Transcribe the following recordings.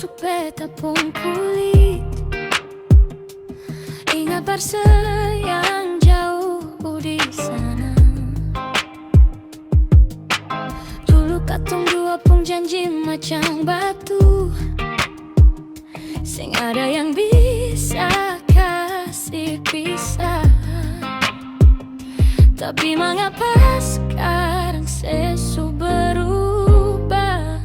masuk beta pun kulit. Ingat barse yang jauh di sana. Dulu katong dua pun janji macam batu, sing ada yang bisa kasih pisah. Tapi mengapa sekarang sesu berubah?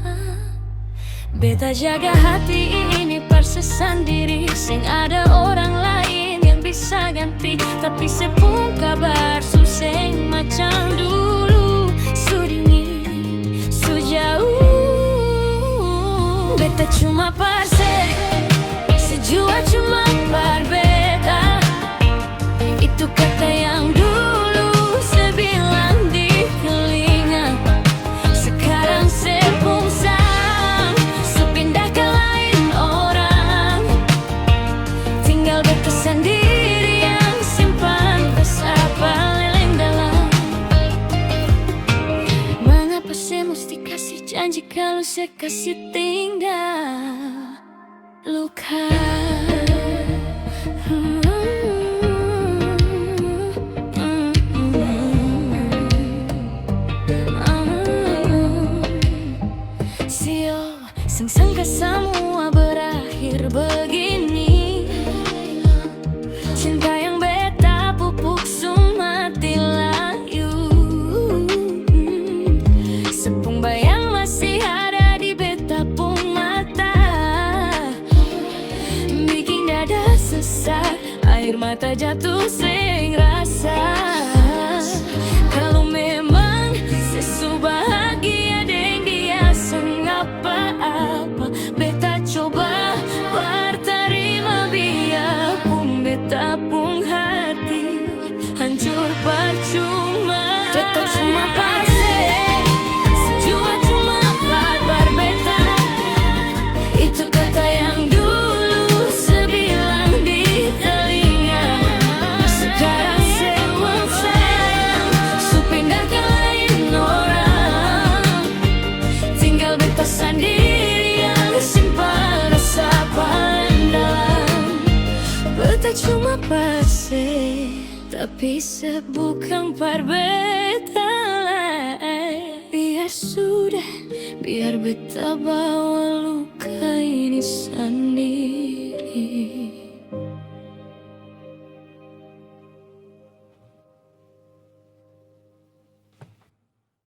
Beta jaga hati ini perse sendiri, sing ada orang lain yang bisa ganti. Tapi sepung kabar suseng macam dulu, su dingin, su jauh. Beta cuma perse, sejua cuma par beta. Itu kata yang dulu sebilang di telinga. Sekarang sepung sepindah ke lain orang. Tinggal beta sendiri yang simpan rasa paling dalam. Mengapa saya mesti kasih janji kalau saya kasih tinggal luka? Sangka semua berakhir begini. Cinta yang beta pupuk sumati layu. Sepung bayang masih ada di beta pun mata, bikin dada sesak, air mata jatuh sing rasa. Kalau memang sesu bahagia deng dia sengapa-apa, beta coba berterima biarpun beta pun hati hancur percuma. Beta cuma pase, sejua cuma kabar beta. Itu kata yang dulu sebilang di telinga. Sekarang sepung sayang, su pindah ke lain orang. Tinggal beta sendiri yang simpan rasa paling dalam. Beta cuma pase, tapi bukan par beta lah. Biar sudah, biar beta bawa lupa.